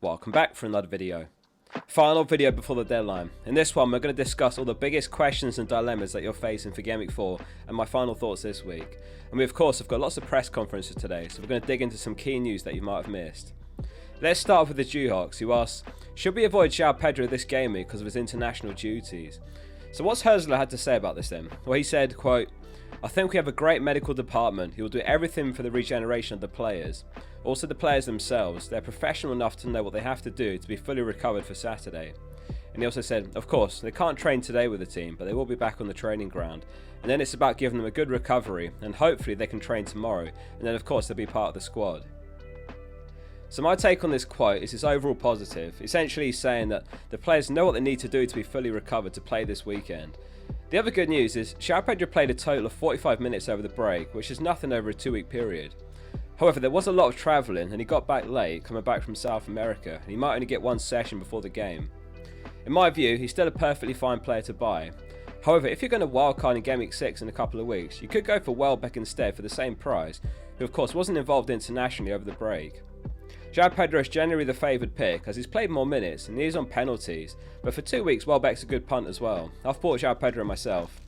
Welcome back for another video. Final video before the deadline. In this one we're going to discuss all the biggest questions and dilemmas that you're facing for Gameweek 4 and my final thoughts this week. And we of course have got lots of press conferences today, so we're going to dig into some key news that you might have missed. Let's start with the Jewhawks, who asked, should we avoid Pedro this game week because of his international duties? So what's Haaland had to say about this then? Well, he said, quote, I think we have a great medical department who will do everything for the regeneration of the players. Also the players themselves, they're professional enough to know what they have to do to be fully recovered for Saturday. And he also said, of course, they can't train today with the team, but they will be back on the training ground. And then it's about giving them a good recovery, and hopefully they can train tomorrow, and then of course they'll be part of the squad. So my take on this quote is it's overall positive, essentially saying that the players know what they need to do to be fully recovered to play this weekend. The other good news is Pedro played a total of 45 minutes over the break, which is nothing over a 2-week period. However, there was a lot of travelling and he got back late, coming back from South America, and he might only get one session before the game. In my view, he's still a perfectly fine player to buy. However, if you're going to wildcard in Gameweek 6 in a couple of weeks, you could go for Welbeck instead for the same price, who of course wasn't involved internationally over the break. Pedro is generally the favoured pick as he's played more minutes and he is on penalties, but for 2 weeks Welbeck's a good punt as well. I've bought Pedro myself.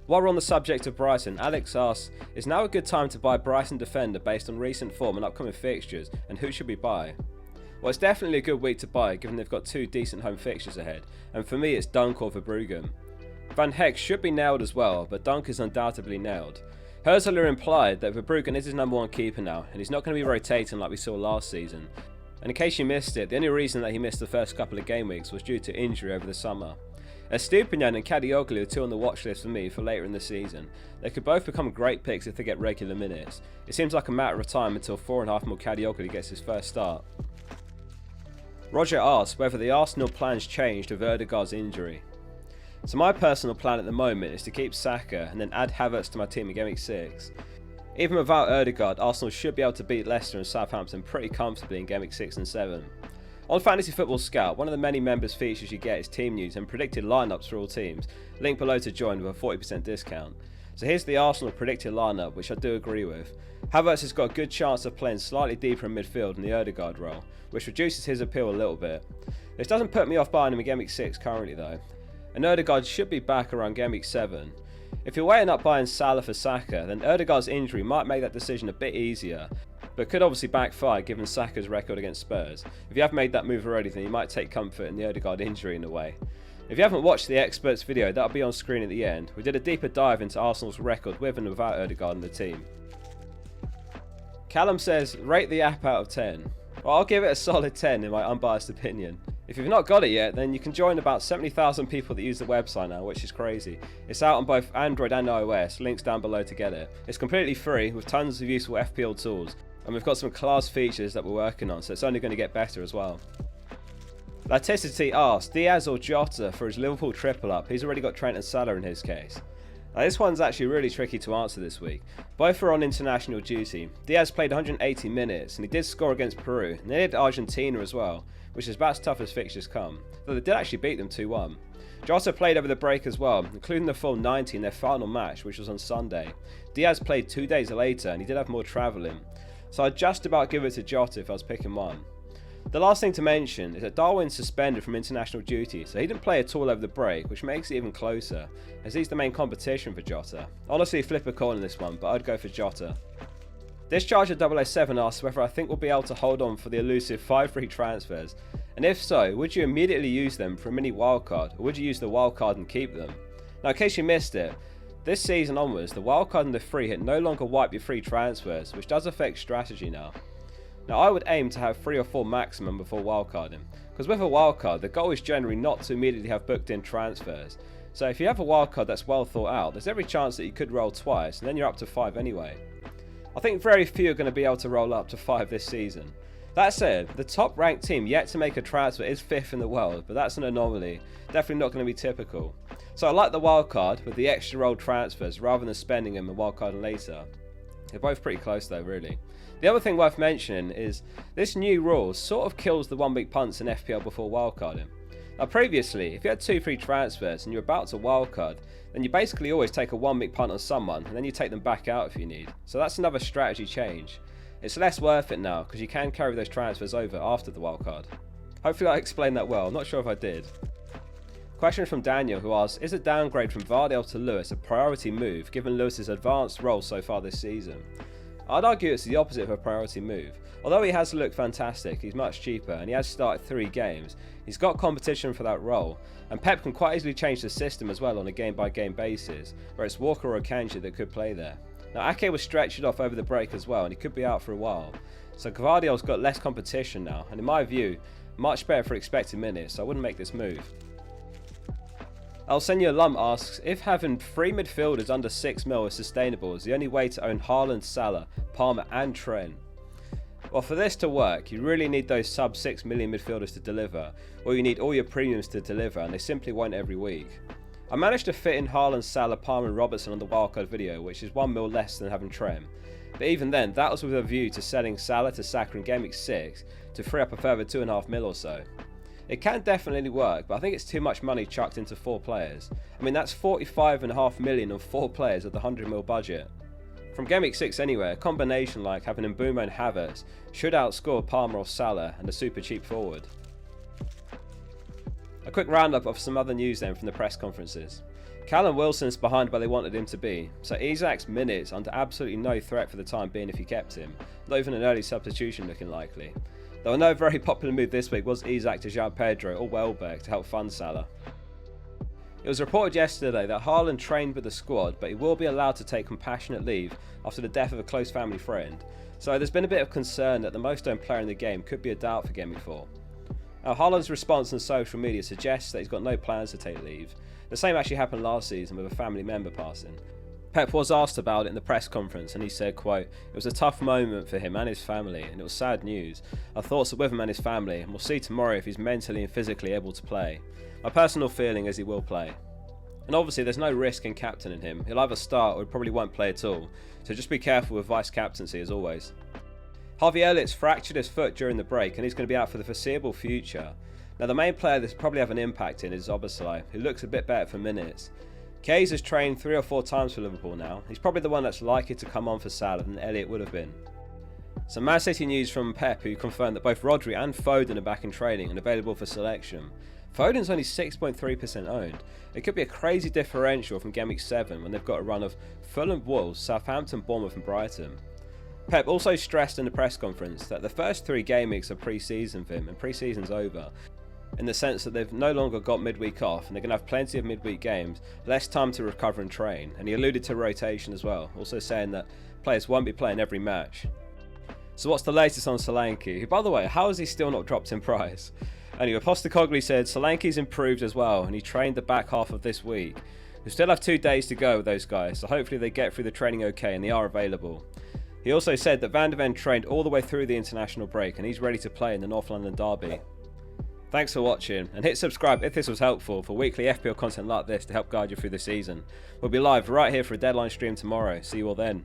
While we're on the subject of Bryson, Alex asks, is now a good time to buy Bryson defender based on recent form and upcoming fixtures, and who should we buy? Well, it's definitely a good week to buy given they've got 2 decent home fixtures ahead, and for me it's Dunk or Verbruggen. Van Heck should be nailed as well, but Dunk is undoubtedly nailed. Haaland implied that Verbruggen is his number 1 keeper now, and he's not going to be rotating like we saw last season. And in case you missed it, the only reason that he missed the first couple of game weeks was due to injury over the summer. Estupinian and Kadioglu are 2 on the watch list for me for later in the season. They could both become great picks if they get regular minutes. It seems like a matter of time until 4.5 more Kadioglu gets his first start. Roger asked whether the Arsenal plans changed with Ødegaard's injury. So my personal plan at the moment is to keep Saka and then add Havertz to my team in Gameweek 6. Even without Ødegaard, Arsenal should be able to beat Leicester and Southampton pretty comfortably in Gameweek 6 and 7. On Fantasy Football Scout, one of the many members features you get is team news and predicted lineups for all teams. Link below to join with a 40% discount. So here's the Arsenal predicted lineup, which I do agree with. Havertz has got a good chance of playing slightly deeper in midfield in the Ødegaard role, which reduces his appeal a little bit. This doesn't put me off buying him in Gameweek 6 currently though. And Ødegaard should be back around Gameweek 7. If you're weighing up buying Salah for Saka, then Ødegaard's injury might make that decision a bit easier, but could obviously backfire given Saka's record against Spurs. If you have made that move already, then you might take comfort in the Ødegaard injury in a way. If you haven't watched the experts video, that'll be on screen at the end. We did a deeper dive into Arsenal's record with and without Ødegaard in the team. Callum says, rate the app out of 10. Well, I'll give it a solid 10 in my unbiased opinion. If you've not got it yet, then you can join about 70,000 people that use the website now, which is crazy. It's out on both Android and iOS, links down below to get it. It's completely free with tons of useful FPL tools, and we've got some class features that we're working on, so it's only going to get better as well. Laticity asked, Diaz or Jota for his Liverpool triple up? He's already got Trent and Salah in his case. Now this one's actually really tricky to answer this week. Both are on international duty. Diaz played 180 minutes and he did score against Peru, and they did Argentina as well, which is about as tough as fixtures come, though they did actually beat them 2-1. Jota played over the break as well, including the full 90 in their final match, which was on Sunday. Diaz played 2 days later and he did have more travelling, so I'd just about give it to Jota if I was picking one. The last thing to mention is that Darwin's suspended from international duty, so he didn't play at all over the break, which makes it even closer, as he's the main competition for Jota. Honestly, flip a coin in this one, but I'd go for Jota. Discharger 007 asks whether I think we'll be able to hold on for the elusive 5 free transfers, and if so, would you immediately use them for a mini wildcard, or would you use the wildcard and keep them? Now in case you missed it, this season onwards, the wildcard and the free hit no longer wipe your free transfers, which does affect strategy now. Now I would aim to have 3 or 4 maximum before wildcarding, because with a wildcard the goal is generally not to immediately have booked in transfers. So if you have a wildcard that's well thought out, there's every chance that you could roll twice and then you're up to 5 anyway. I think very few are going to be able to roll up to 5 this season. That said, the top ranked team yet to make a transfer is 5th in the world, but that's an anomaly, definitely not going to be typical. So I like the wildcard with the extra rolled transfers rather than spending them and wildcarding later. They're both pretty close though, really. The other thing worth mentioning is this new rule sort of kills the 1 week punts in FPL before wildcarding. Now previously, if you had 2 free transfers and you're about to wildcard, then you basically always take a 1 week punt on someone and then you take them back out if you need. So that's another strategy change. It's less worth it now because you can carry those transfers over after the wildcard. Hopefully I explained that well, I'm not sure if I did. Question from Daniel, who asks, is a downgrade from Varela to Lewis a priority move given Lewis's advanced role so far this season? I'd argue it's the opposite of a priority move. Although he has looked fantastic, he's much cheaper and he has started 3 games. He's got competition for that role, and Pep can quite easily change the system as well on a game by game basis, where it's Walker or Akanji that could play there. Now Ake was stretched off over the break as well and he could be out for a while, so Gvardiol's got less competition now, and in my view, much better for expected minutes, so I wouldn't make this move. Alsenio Lum asks, if having 3 midfielders under 6 mil is sustainable, is the only way to own Haaland, Salah, Palmer and Trent? Well, for this to work, you really need those sub 6 million midfielders to deliver, or you need all your premiums to deliver, and they simply won't every week. I managed to fit in Haaland, Salah, Palmer and Robertson on the wildcard video, which is 1 mil less than having Trent. But even then, that was with a view to selling Salah to Saka in Gameweek 6 to free up a further 2.5 mil or so. It can definitely work, but I think it's too much money chucked into 4 players. I mean, that's 45.5 million on 4 players with the 100 mil budget. From Gameweek 6 anyway, a combination like having Mbeumo and Havertz should outscore Palmer or Salah and a super cheap forward. A quick roundup of some other news then from the press conferences. Callum Wilson's behind where they wanted him to be, so Isak's minutes under absolutely no threat for the time being if you kept him, not even an early substitution looking likely. Though another very popular move this week was Isak to João Pedro or Welbeck to help fund Salah. It was reported yesterday that Haaland trained with the squad, but he will be allowed to take compassionate leave after the death of a close family friend, so there's been a bit of concern that the most owned player in the game could be a doubt for Gameweek 4. Now, Haaland's response on social media suggests that he's got no plans to take leave. The same actually happened last season with a family member passing. Pep was asked about it in the press conference and he said, quote, "It was a tough moment for him and his family and it was sad news. Our thoughts are with him and his family and we'll see tomorrow if he's mentally and physically able to play. My personal feeling is he will play." And obviously there's no risk in captaining him. He'll either start or he probably won't play at all, so just be careful with vice captaincy as always. Harvey Elliott's fractured his foot during the break and he's going to be out for the foreseeable future. Now the main player that's probably have an impact in is Szoboszlai, who looks a bit better for minutes. Kays has trained 3 or 4 times for Liverpool now. He's probably the one that's likely to come on for Salah than Elliott would have been. Some Man City news from Pep, who confirmed that both Rodri and Foden are back in training and available for selection. Foden's only 6.3% owned. It could be a crazy differential from Gameweek 7 when they've got a run of Fulham, Wolves, Southampton, Bournemouth and Brighton. Pep also stressed in the press conference that the first 3 game weeks are pre-season for him and pre-season's over, in the sense that they've no longer got midweek off and they're going to have plenty of midweek games, less time to recover and train, and he alluded to rotation as well, also saying that players won't be playing every match. So what's the latest on Solanke, who by the way, how has he still not dropped in price? Anyway, Postecoglou said Solanke's improved as well and he trained the back half of this week. We still have 2 days to go with those guys, so hopefully they get through the training okay and they are available. He also said that Van de Ven trained all the way through the international break and he's ready to play in the North London derby. Thanks for watching, and hit subscribe if this was helpful for weekly FPL content like this to help guide you through the season. We'll be live right here for a deadline stream tomorrow. See you all then.